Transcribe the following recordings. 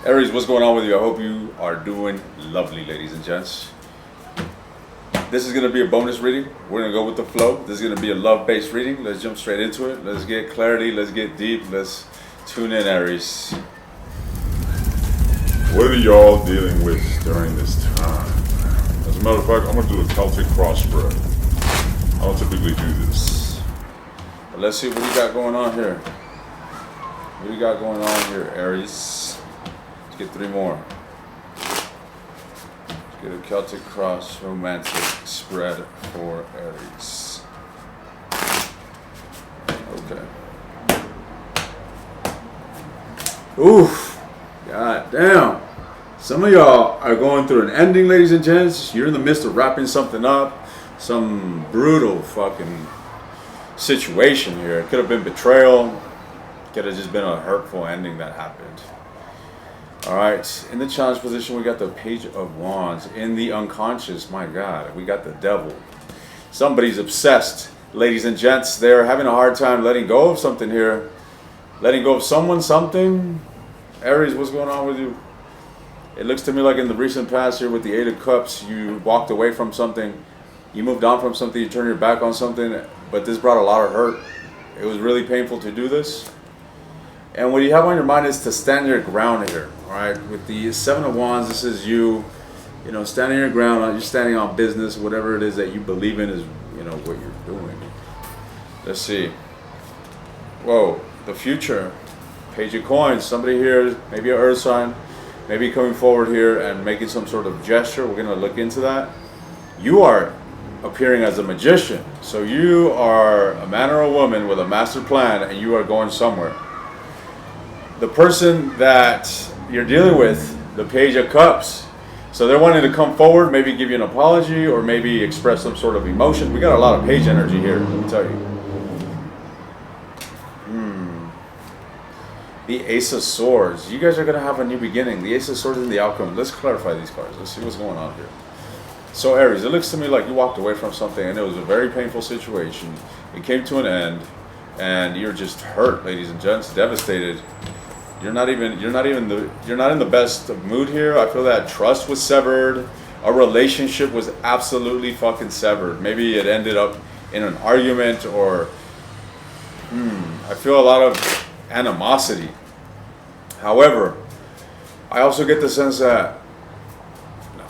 Aries, what's going on with you? I hope you are doing lovely, ladies and gents. This is going to be a bonus reading. We're going to go with the flow. This is going to be a love-based reading. Let's jump straight into it. Let's get clarity. Let's get deep. Let's tune in, Aries. What are y'all dealing with during this time? As a matter of fact, I'm going to do a Celtic cross spread. I don't typically do this. But let's see what we got going on here. What do we got going on here, Aries? Let's get three more. Let's get a Celtic cross romantic spread for Aries. Okay. Oof. God damn. Some of y'all are going through an ending, ladies and gents. You're in the midst of wrapping something up. Some brutal fucking situation here. It could have been betrayal. Could have just been a hurtful ending that happened. Alright, in the challenge position we got the Page of Wands. In the unconscious, my God, we got the Devil. Somebody's obsessed, ladies and gents. They're having a hard time letting go of something here. Letting go of someone, something. Aries, what's going on with you? It looks to me like in the recent past here with the Eight of Cups, you walked away from something. You moved on from something, you turned your back on something, but this brought a lot of hurt. It was really painful to do this. And what you have on your mind is to stand your ground here, all right? With the Seven of Wands, this is you know, standing your ground. You're standing on business. Whatever it is that you believe in is, you know, what you're doing. Let's see. Whoa, the future. Page of Coins. Somebody here, maybe an earth sign, maybe coming forward here and making some sort of gesture. We're going to look into that. You are appearing as a magician. So you are a man or a woman with a master plan and you are going somewhere. The person that you're dealing with, the Page of Cups, so they're wanting to come forward, maybe give you an apology or maybe express some sort of emotion. We got a lot of page energy here, let me tell you. The Ace of Swords. You guys are going to have a new beginning. The Ace of Swords and the outcome. Let's clarify these cards. Let's see what's going on here. So Aries, it looks to me like you walked away from something and it was a very painful situation. It came to an end and you're just hurt, ladies and gents, devastated. You're not in the best of mood here. I feel that trust was severed. A relationship was absolutely fucking severed. Maybe it ended up in an argument or I feel a lot of animosity. However, I also get the sense that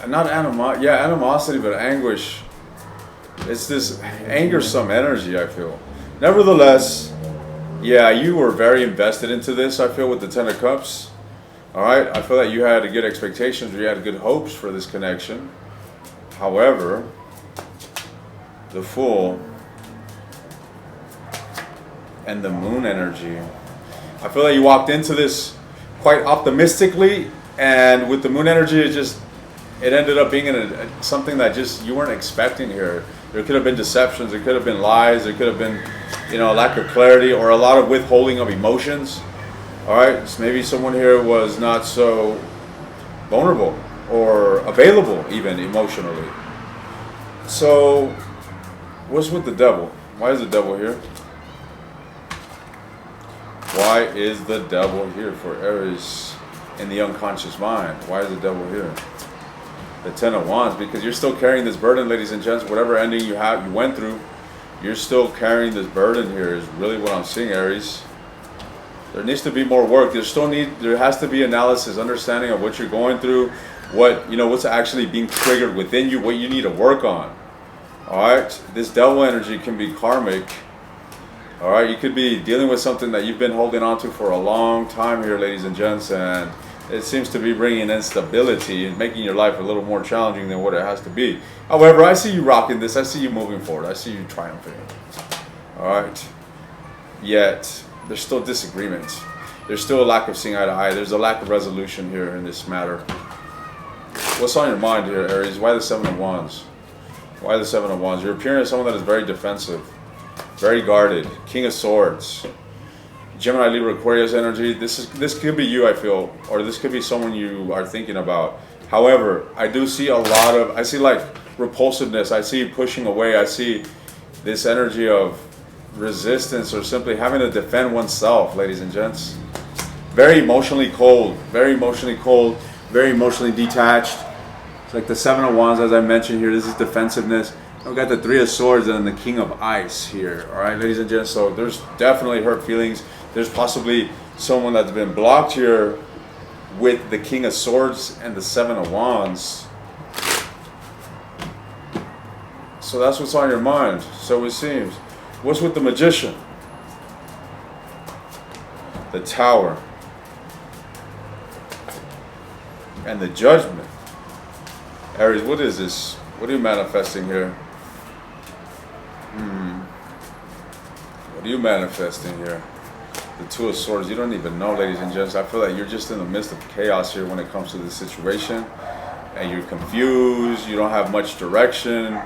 animosity, but anguish. It's this angersome energy, I feel. Nevertheless, yeah, you were very invested into this, I feel, with the Ten of Cups. Alright, I feel that you had good expectations, or you had good hopes for this connection. However, the Fool and the Moon energy. I feel that you walked into this quite optimistically, and with the Moon energy, it ended up being something that just you weren't expecting here. There could have been deceptions, there could have been lies, there could have been, you know, a lack of clarity or a lot of withholding of emotions. All right, so maybe someone here was not so vulnerable or available even emotionally. So, what's with the Devil? Why is the Devil here? Why is the Devil here for Aries in the unconscious mind? Why is the Devil here? The Ten of Wands, because you're still carrying this burden, ladies and gents. Whatever ending you went through, you're still carrying this burden here is really what I'm seeing, Aries. There needs to be more work. There has to be analysis, understanding of what you're going through, what's actually being triggered within you, what you need to work on. Alright? This Devil energy can be karmic. Alright, you could be dealing with something that you've been holding on to for a long time here, ladies and gents, and it seems to be bringing instability and making your life a little more challenging than what it has to be. However, I see you rocking this. I see you moving forward. I see you triumphing. Alright. Yet, there's still disagreements. There's still a lack of seeing eye to eye. There's a lack of resolution here in this matter. What's on your mind here, Aries? Why the Seven of Wands? Why the Seven of Wands? You're appearing as someone that is very defensive, very guarded. King of Swords. Gemini, Libra, Aquarius energy. This could be you, I feel, or this could be someone you are thinking about. However, I do see I see like repulsiveness. I see pushing away. I see this energy of resistance or simply having to defend oneself, ladies and gents. very emotionally cold, very emotionally cold, very emotionally detached. It's like the Seven of Wands, as I mentioned here. This is defensiveness. We got the Three of Swords and the King of Ice here. All right, ladies and gents. So there's definitely hurt feelings. There's possibly someone that's been blocked here with the King of Swords and the Seven of Wands. So that's what's on your mind. So it seems. What's with the Magician? The Tower. And the Judgment. Aries, what is this? What are you manifesting here? What are you manifesting here? The Two of Swords. You don't even know, ladies and gents. I feel like you're just in the midst of chaos here when it comes to this situation. And you're confused. You don't have much direction.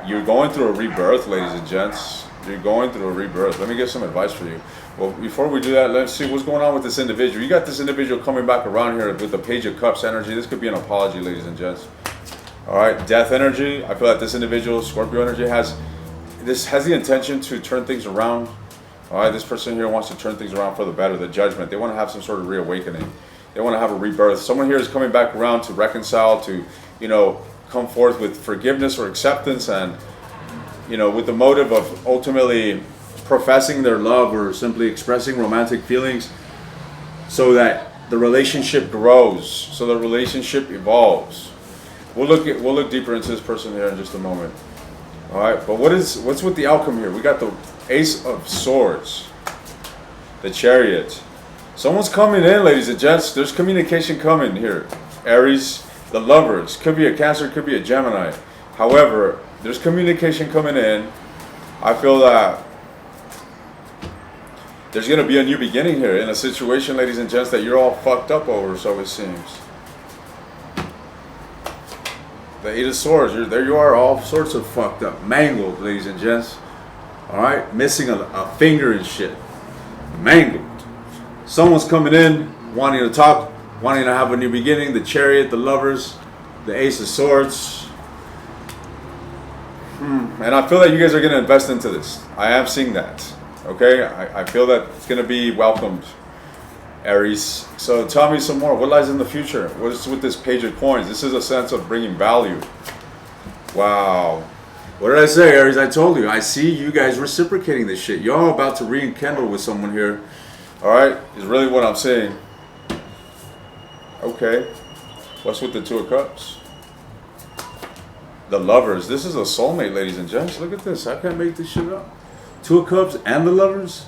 You're going through a rebirth, ladies and gents. You're going through a rebirth. Let me get some advice for you. Well, before we do that, let's see what's going on with this individual. You got this individual coming back around here with the Page of Cups energy. This could be an apology, ladies and gents. All right, Death energy. I feel like this individual, Scorpio energy, has the intention to turn things around. All right, this person here wants to turn things around for the better. The Judgment. They want to have some sort of reawakening. They want to have a rebirth. Someone here is coming back around to reconcile, to, you know, come forth with forgiveness or acceptance, and, you know, with the motive of ultimately professing their love or simply expressing romantic feelings, so that the relationship grows, so the relationship evolves. We'll look deeper into this person here in just a moment. All right, but what's with the outcome here? We got the Ace of Swords, the Chariot. Someone's coming in, ladies and gents. There's communication coming here. Aries, the Lovers. Could be a Cancer, could be a Gemini. However, there's communication coming in. I feel that there's going to be a new beginning here in a situation, ladies and gents, that you're all fucked up over, so it seems. The Eight of Swords, there you are, all sorts of fucked up. Mangled, ladies and gents. Alright? Missing a finger and shit. Mangled. Someone's coming in, wanting to talk, wanting to have a new beginning. The Chariot, the Lovers, the Ace of Swords. And I feel that you guys are going to invest into this. I am seeing that. Okay? I feel that it's going to be welcomed, Aries. So tell me some more. What lies in the future? What is with this Page of Coins? This is a sense of bringing value. Wow. What did I say, Aries? I told you. I see you guys reciprocating this shit. Y'all about to rekindle with someone here. Alright? Is really what I'm saying. Okay. What's with the Two of Cups? The Lovers. This is a soulmate, ladies and gents. Look at this. I can't make this shit up. Two of Cups and the Lovers.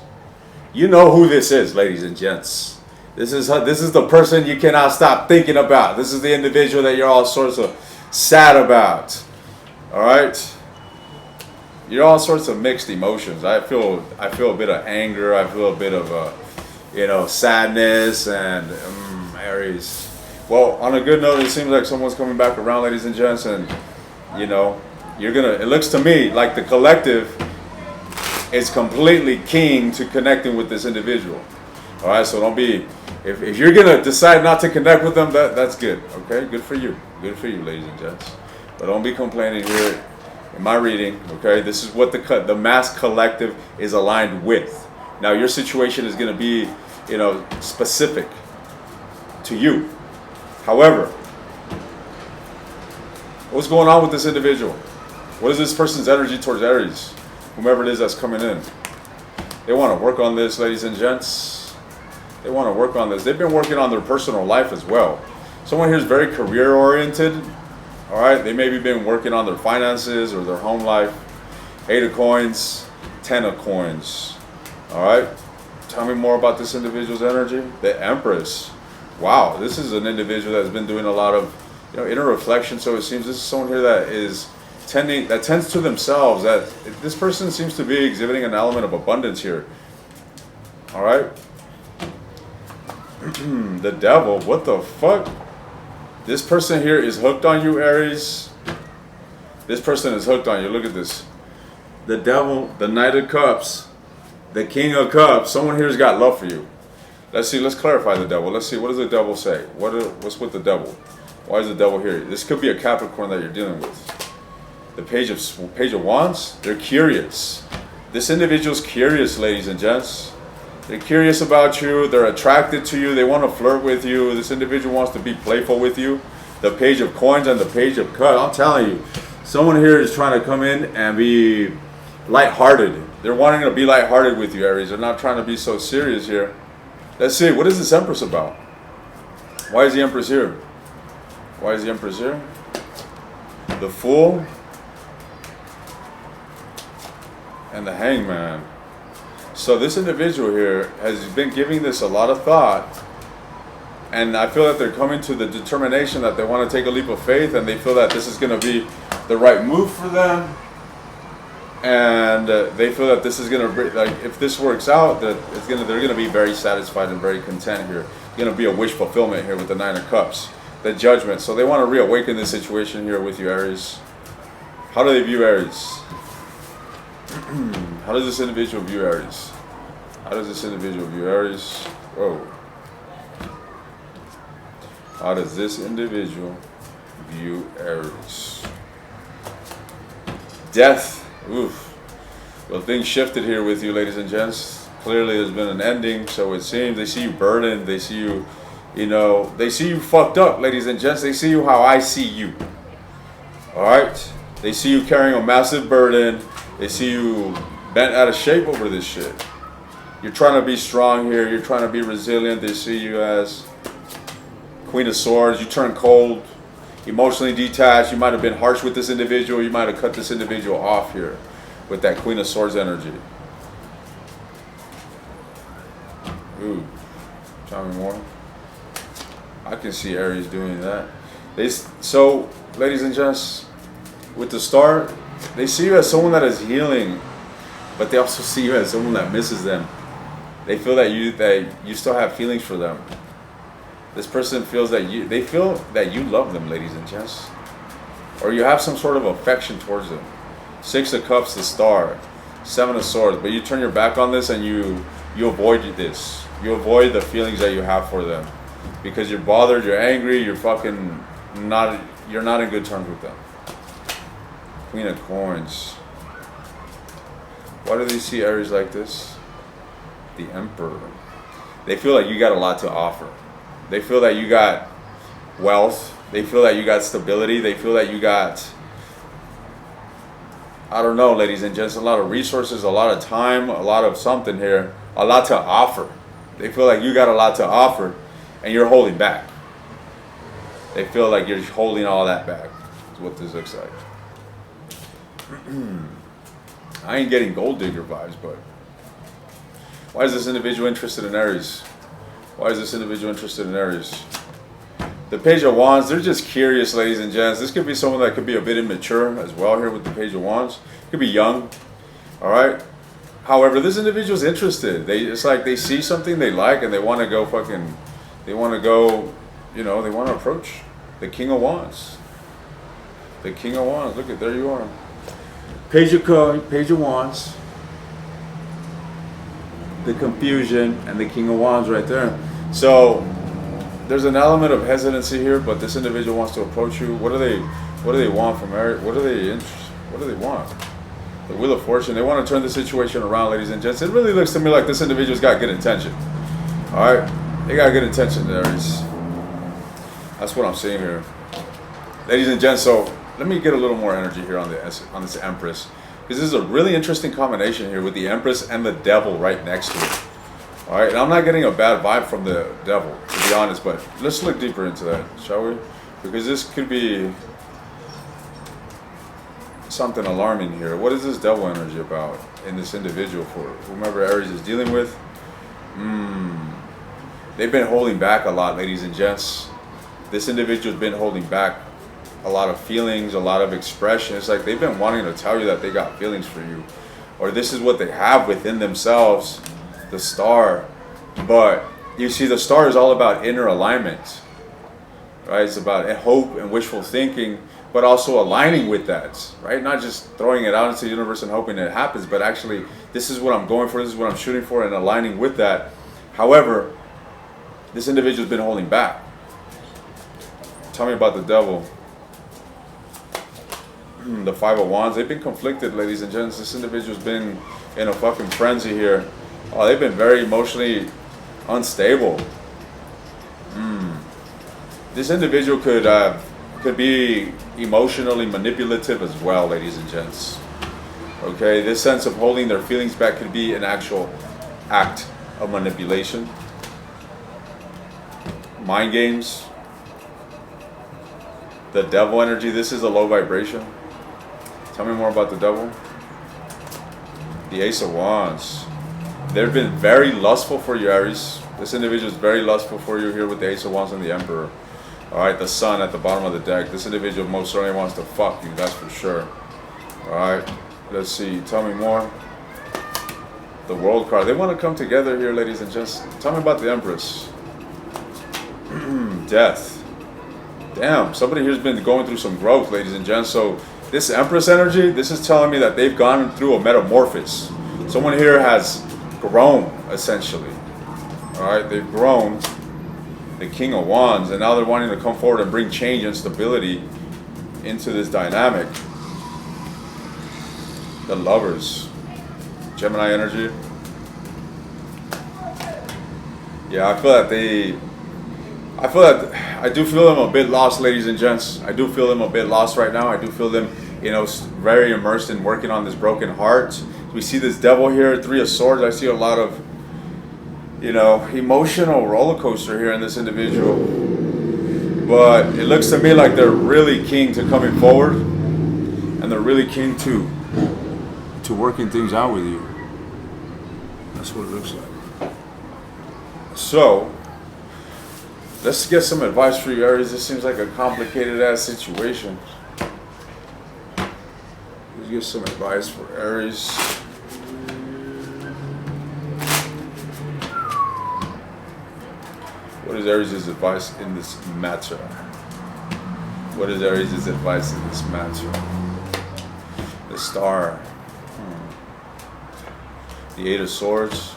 You know who this is, ladies and gents. This is the person you cannot stop thinking about. This is the individual that you're all sorts of sad about. All right. You're all sorts of mixed emotions. I feel a bit of anger. I feel a bit of sadness and Aries. Well, on a good note, it seems like someone's coming back around, ladies and gents, and you know, it looks to me like the collective is completely keen to connecting with this individual. All right, so don't be, if you're gonna decide not to connect with them, that's good. Okay, good for you, ladies and gents. But don't be complaining here in my reading. Okay, this is what the mass collective is aligned with. Now your situation is gonna be, specific to you. However, what's going on with this individual? What is this person's energy towards Aries? Whomever it is that's coming in. They want to work on this, ladies and gents. They want to work on this. They've been working on their personal life as well. Someone here is very career oriented. All right, they maybe been working on their finances or their home life. 8 of Coins, 10 of Coins. All right, tell me more about this individual's energy. The Empress. Wow, this is an individual that's been doing a lot of inner reflection. So it seems this is someone here that tends to themselves. That this person seems to be exhibiting an element of abundance here. All right. The Devil. What the fuck? This person here is hooked on you, Aries. This person is hooked on you. Look at this. The Devil, the Knight of Cups, the King of Cups. Someone here's got love for you. Let's see. Let's clarify the Devil. Let's see. What does the Devil say? What's with the Devil? Why is the Devil here? This could be a Capricorn that you're dealing with. The Page of Wands. They're curious. This individual's curious, ladies and gents. They're curious about you. They're attracted to you. They want to flirt with you. This individual wants to be playful with you. The Page of Coins and the Page of Cups. I'm telling you, someone here is trying to come in and be lighthearted. They're wanting to be lighthearted with you, Aries. They're not trying to be so serious here. Let's see. What is this Empress about? Why is the Empress here? Why is the Empress here? The Fool and the Hangman. So this individual here has been giving this a lot of thought, and I feel that they're coming to the determination that they want to take a leap of faith, and they feel that this is going to be the right move for them, and they feel that this is going to, like, if this works out, that they're going to be very satisfied and very content here. It's going to be a wish fulfillment here with the Nine of Cups, the Judgment. So they want to reawaken this situation here with you, Aries. How do they view Aries? How does this individual view Aries? How does this individual view Aries? Whoa. How does this individual view Aries? Death. Oof. Well, things shifted here with you, ladies and gents. Clearly there's been an ending, so it seems. They see you burdened. They see you, they see you fucked up, ladies and gents. They see you how I see you. Alright? They see you carrying a massive burden. They see you bent out of shape over this shit. You're trying to be strong here. You're trying to be resilient. They see you as Queen of Swords. You turn cold, emotionally detached. You might have been harsh with this individual. You might have cut this individual off here with that Queen of Swords energy. Ooh. Tell me more. I can see Aries doing that. So, ladies and gents, with the Star, they see you as someone that is healing, but they also see you as someone that misses them. They feel that you still have feelings for them. This person feels that they feel that you love them, ladies and gents, or you have some sort of affection towards them. Six of Cups, the Star, Seven of Swords, but you turn your back on this and you avoid this. You avoid the feelings that you have for them because you're bothered, you're angry, you're not in good terms with them. Queen of Coins. Why do they see Aries like this? The Emperor. They feel like you got a lot to offer. They feel that you got wealth. They feel that you got stability. They feel that you got, I don't know, ladies and gents, a lot of resources, a lot of time, a lot of something here, a lot to offer. They feel like you got a lot to offer and you're holding back. They feel like you're holding all that back. That's what this looks like. I ain't getting gold digger vibes, but why is this individual interested in Aries? Why is this individual interested in Aries? The Page of Wands, they're just curious, ladies and gents. This could be someone that could be a bit immature as well here with the Page of Wands. Could be young, all right? However, this individual's interested. It's like they see something they like and they want to go they want to approach the King of Wands. The King of Wands, look at, there you are. Page of Wands, the confusion, and the King of Wands right there. So there's an element of hesitancy here, but this individual wants to approach you. What do they want from Aries? What do they want? The Wheel of Fortune. They want to turn the situation around, ladies and gents. It really looks to me like this individual's got good intention. All right, they got good intention, Aries. That's what I'm seeing here, ladies and gents. So let me get a little more energy here on this Empress, because this is a really interesting combination here with the Empress and the Devil right next to it. All right, and I'm not getting a bad vibe from the Devil, to be honest, but let's look deeper into that, shall we? Because this could be something alarming here. What is this Devil energy about in this individual for whomever Aries is dealing with? They've been holding back a lot, ladies and gents. This individual's been holding back a lot of feelings, a lot of expression. It's like they've been wanting to tell you that they got feelings for you, or this is what they have within themselves, the Star. But you see, the Star is all about inner alignment, right? It's about hope and wishful thinking, but also aligning with that, right? Not just throwing it out into the universe and hoping it happens, but actually, this is what I'm going for, this is what I'm shooting for, and aligning with that. However, this individual's been holding back. Tell me about the Devil. The Five of Wands. They've been conflicted, ladies and gents. This individual's been in a fucking frenzy here. Oh, they've been very emotionally unstable. This individual could be emotionally manipulative as well, ladies and gents. Okay, this sense of holding their feelings back could be an actual act of manipulation. Mind games. The devil energy, this is a low vibration. Tell me more about the devil. The Ace of Wands. They've been very lustful for you, Aries. This individual is very lustful for you here with the Ace of Wands and the Emperor. Alright, the Sun at the bottom of the deck. This individual most certainly wants to fuck you, that's for sure. Alright, let's see. Tell me more. The World card. They want to come together here, ladies and gents. Tell me about the Empress. Death. Damn, somebody here's been going through some growth, ladies and gents. So this Empress energy, this is telling me that they've gone through a metamorphosis. Someone here has grown, essentially. Alright, they've grown. The King of Wands, and now they're wanting to come forward and bring change and stability into this dynamic. The Lovers. Gemini energy. Yeah, I do feel them a bit lost, ladies and gents. I do feel them a bit lost right now. I do feel them, very immersed in working on this broken heart. We see this devil here, Three of Swords. I see a lot of, emotional roller coaster here in this individual. But it looks to me like they're really keen to coming forward, and they're really keen to working things out with you. That's what it looks like. So, let's get some advice for you, Aries. This seems like a complicated ass situation. Let's get some advice for Aries. What is Aries' advice in this matter? What is Aries' advice in this matter? The Star. The Eight of Swords.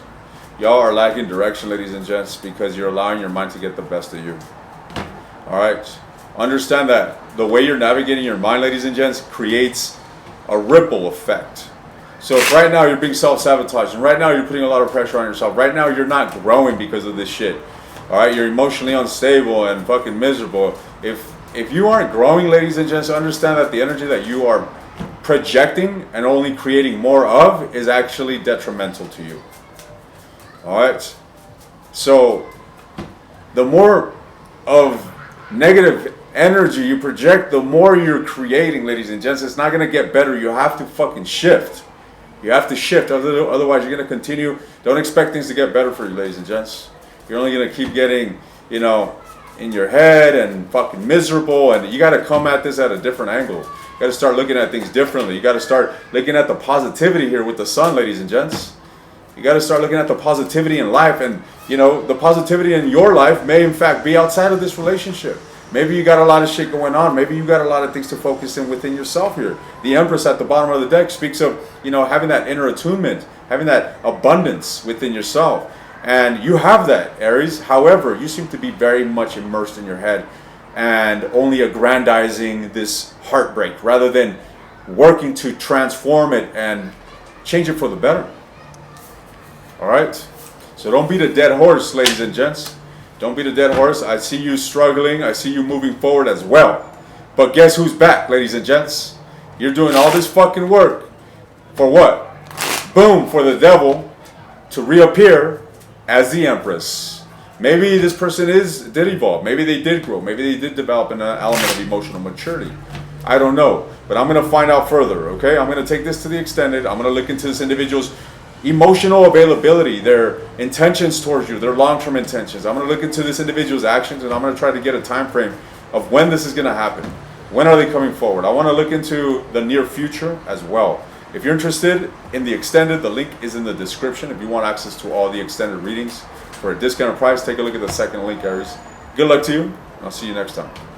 Y'all are lacking direction, ladies and gents, because you're allowing your mind to get the best of you. Alright? Understand that the way you're navigating your mind, ladies and gents, creates a ripple effect. So if right now you're being self-sabotaged, and right now you're putting a lot of pressure on yourself, right now you're not growing because of this shit. Alright, you're emotionally unstable and fucking miserable. If you aren't growing, ladies and gents, understand that the energy that you are projecting and only creating more of is actually detrimental to you. Alright? So, the more of negative energy you project, the more you're creating, ladies and gents. It's not going to get better. You have to fucking shift. You have to shift. Otherwise, you're going to continue. Don't expect things to get better for you, ladies and gents. You're only going to keep getting, in your head and fucking miserable. And you got to come at this at a different angle. You got to start looking at things differently. You got to start looking at the positivity here with the Sun, ladies and gents. You got to start looking at the positivity in life. And, the positivity in your life may, in fact, be outside of this relationship. Maybe you got a lot of shit going on. Maybe you got a lot of things to focus in within yourself here. The Empress at the bottom of the deck speaks of, having that inner attunement, having that abundance within yourself. And you have that, Aries. However, you seem to be very much immersed in your head and only aggrandizing this heartbreak rather than working to transform it and change it for the better. All right? So don't beat a dead horse, ladies and gents. Don't beat a dead horse. I see you struggling. I see you moving forward as well. But guess who's back, ladies and gents? You're doing all this fucking work. For what? Boom, for the devil to reappear as the Empress. Maybe this person did evolve. Maybe they did grow. Maybe they did develop an element of emotional maturity. I don't know. But I'm going to find out further, okay? I'm going to take this to the extended. I'm going to look into this individual's emotional availability, their intentions towards you, their long-term intentions. I'm going to look into this individual's actions, and I'm going to try to get a time frame of when this is going to happen. When are they coming forward? I want to look into the near future as well. If you're interested in the extended, the link is in the description. If you want access to all the extended readings for a discounted price, take a look at the second link, Aries. Good luck to you, and I'll see you next time.